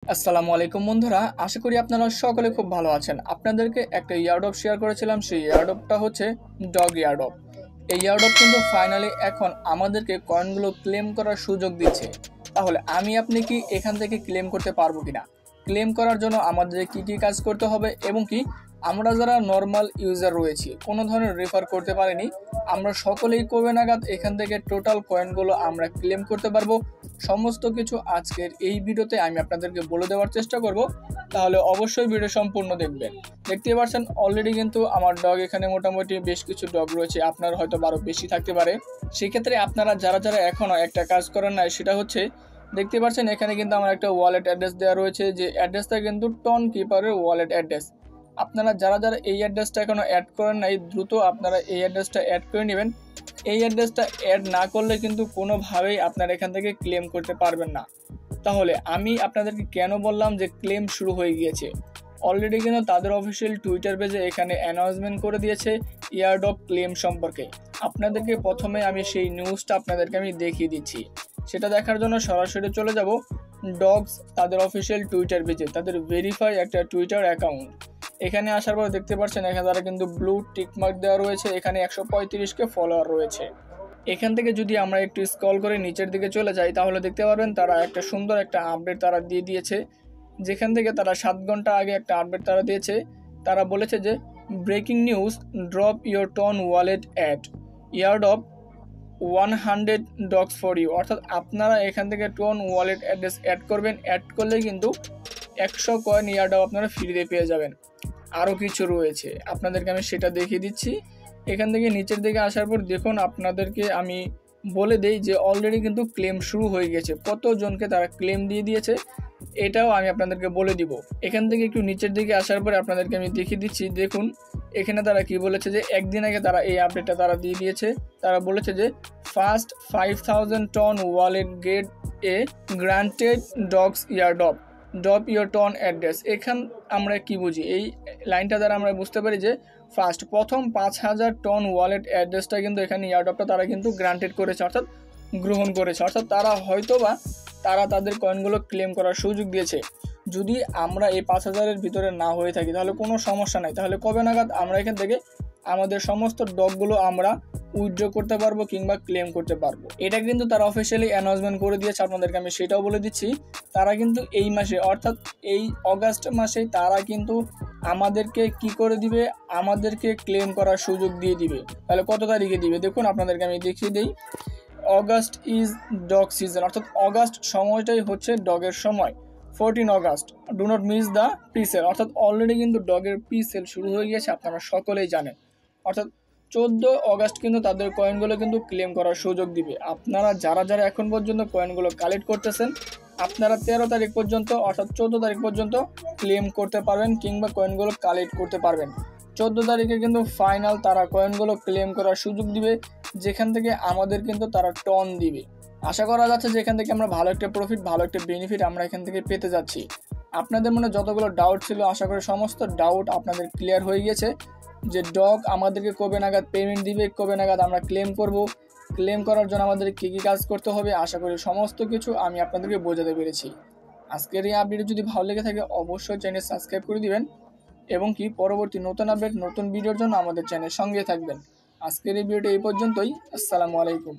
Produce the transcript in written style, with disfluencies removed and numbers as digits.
আসসালামু আলাইকুম বন্ধুরা, আশা করি আপনারা সকলে খুব ভালো আছেন। আপনাদেরকে একটা ইয়ারড্রপ শেয়ার করেছিলাম, সেই ইয়ারড্রপটা হচ্ছে ডগ ইয়ারড্রপ। এই ইয়ারড্রপ কিন্তু ফাইনালি এখন আমাদেরকে কয়েনগুলো ক্লেম করার সুযোগ দিচ্ছে। তাহলে আপনি কি এখান থেকে ক্লেম করতে পারবো কিনা? ক্লেম করার জন্য আমাদের কি কি কাজ করতে হবে এবং কি আমরা যারা নর্মাল ইউজার রয়েছি, কোনো ধরনের রেফার করতে পারিনি, আমরা সকলেই কবে নাগাদ এখান থেকে টোটাল কয়েনগুলো আমরা ক্লেম করতে পারবো, সমস্ত কিছু আজকের এই ভিডিওতে আমি আপনাদেরকে বলে দেওয়ার চেষ্টা করব। তাহলে অবশ্যই ভিডিও সম্পূর্ণ দেখবেন। দেখতে পাচ্ছেন অলরেডি কিন্তু আমার ডগ এখানে মোটামুটি বেশ কিছু ডগ রয়েছে, আপনার হয়তো আরও বেশি থাকতে পারে। সেক্ষেত্রে আপনারা যারা যারা এখনও একটা কাজ করেন নাই, সেটা হচ্ছে দেখতে পাচ্ছেন এখানে কিন্তু আমার একটা ওয়ালেট অ্যাড্রেস দেওয়া রয়েছে, যে অ্যাড্রেসটা কিন্তু টন কিপারের ওয়ালেট অ্যাড্রেস। আপনারা যারা যারা এই অ্যাড্রেসটা এখনও অ্যাড করেন নাই, দ্রুত আপনারা এই অ্যাড্রেসটা অ্যাড করে নেবেন। এই অ্যাড্রেসটা অ্যাড না করলে কিন্তু কোনোভাবেই আপনারা এখান থেকে ক্লেম করতে পারবেন না। তাহলে আমি আপনাদেরকে কেন বললাম যে ক্লেম শুরু হয়ে গিয়েছে, অলরেডি কিন্তু তাদের অফিসিয়াল টুইটার পেজে এখানে অ্যানাউন্সমেন্ট করে দিয়েছে ইয়ারড্রপ ক্লেম সম্পর্কে। আপনাদেরকে প্রথমে আমি সেই নিউজটা আপনাদেরকে আমি দেখিয়ে দিচ্ছি। সেটা দেখার জন্য সরাসরি চলে যাব ডগস তাদের অফিসিয়াল টুইটার পেজে, তাদের ভেরিফাই একটা টুইটার অ্যাকাউন্ট। এখানে আসার পর দেখতে পাচ্ছেন এখানে তারা কিন্তু ব্লু টিকমার্ক দেওয়া রয়েছে, এখানে 135কে ফলোয়ার রয়েছে। এখান থেকে যদি আমরা একটু স্ক্রল করে নিচের দিকে চলে যাই, তাহলে দেখতে পারবেন তারা একটা সুন্দর একটা আপডেট তারা দিয়ে দিয়েছে, যেখান থেকে তারা 7 ঘন্টা আগে একটা আপডেট তারা দিয়েছে। তারা বলেছে যে breaking news, drop your TON wallet at airdrop 100 dogs for you. অর্থাৎ আপনারা এখান থেকে টন ওয়ালেট অ্যাড্রেস অ্যাড করবেন, অ্যাড করলে কিন্তু 100 কয়েন ইয়ারড্রপ আপনারা ফ্রিতে পেয়ে যাবেন। আরও কিছু রয়েছে, আপনাদেরকে আমি সেটা দেখিয়ে দিচ্ছি। এখান থেকে নিচের দিকে আসার পর দেখুন, আপনাদেরকে আমি বলে দেই যে অলরেডি কিন্তু ক্লেম শুরু হয়ে গেছে, কতজনকে তারা ক্লেম দিয়ে দিয়েছে এটাও আমি আপনাদেরকে বলে দিব। এখান থেকে একটু নিচের দিকে আসার পরে আপনাদেরকে আমি দেখিয়ে দিচ্ছি। দেখুন এখানে তারা কি বলেছে, যে একদিন আগে তারা এই আপডেটটা তারা দিয়ে দিয়েছে। তারা বলেছে যে first 5000 TON wallet get a granted dogs airdrop, drop your TON address. এখান আমরা কি বুঝি, এই লাইনটা দ্বারা আমরা বুঝতে পারি যে প্রথম 5000 টন ওয়ালেট অ্যাড্রেসটা কিন্তু এখানে ইয়ারড্রপটা তারা কিন্তু গ্রান্টেড করেছে, অর্থাৎ গ্রহণ করেছে। অর্থাৎ তারা হয়তো বা তারা তাদের কয়েনগুলো ক্লেম করার সুযোগ দিয়েছে। যদি আমরা এই 5000-এর ভিতরে না হয়ে থাকি তাহলে কোনো সমস্যা নাই। তাহলে কবে নাগাদ আমরা এখান থেকে আমাদের সমস্ত ডগগুলো আমরা উইথড্র করতে পারবো কিংবা ক্লেম করতে পারবো। এটা কিন্তু তারা অফিসিয়ালি অ্যানাউন্সমেন্ট করে দিয়েছে, আপনাদেরকে আমি সেটাও বলে দিচ্ছি। তারা কিন্তু এই মাসে, অর্থাৎ এই অগাস্ট মাসেই তারা কিন্তু আমাদেরকে কি করে দিবে, আমাদেরকে ক্লেম করার সুযোগ দিয়ে দিবে। তাহলে কত তারিখে দিবে দেখুন, আপনাদেরকে আমি দেখিয়ে দিই। অগাস্ট ইজ ডগ সিজন, অর্থাৎ অগাস্ট সময়টাই হচ্ছে ডগের সময়। 14 August, do not miss the presale. অর্থাৎ অলরেডি কিন্তু ডগের প্রিসেল শুরু হয়ে গিয়েছে, আপনারা সকলেই জানেন। অর্থাৎ 14 অগাস্ট কিন্তু তাদের কয়েনগুলো কিন্তু ক্লেম করার সুযোগ দিবে। আপনারা যারা যারা এখন পর্যন্ত কয়েনগুলো কালেক্ট করতেছেন, আপনারা 13 তারিখ পর্যন্ত, অর্থাৎ 14 তারিখ পর্যন্ত ক্লেম করতে পারবেন কিংবা কয়েনগুলো কালেক্ট করতে পারবেন। 14 তারিখে কিন্তু ফাইনাল তারা কয়েনগুলো ক্লেম করার সুযোগ দিবে, যেখান থেকে আমাদের কিন্তু তারা টন দিবে। আশা করা যাচ্ছে যে এখান থেকে আমরা ভালো একটা প্রফিট, ভালো একটা বেনিফিট আমরা এখান থেকে পেতে যাচ্ছি। আপনাদের মনে যতগুলো ডাউট ছিল, আশা করি সমস্ত ডাউট আপনাদের ক্লিয়ার হয়ে গেছে, যে ডগ আমাদেরকে কবে নাগাদ পেমেন্ট দিবে, কবে নাগাদ আমরা ক্লেম করব, ক্লেম করার জন্য আমাদের কী কী কাজ করতে হবে। আশা করি সমস্ত কিছু আমি আপনাদেরকে বোঝাতে পেরেছি। আজকের এই আপডেট যদি ভালো লেগে থাকে অবশ্যই চ্যানেল সাবস্ক্রাইব করে দিবেন এবং কি পরবর্তী নতুন আপডেট, নতুন ভিডিওর জন্য আমাদের চ্যানেল সঙ্গে থাকবেন। আজকের এই ভিডিওটা এই পর্যন্তই। আসসালামু আলাইকুম।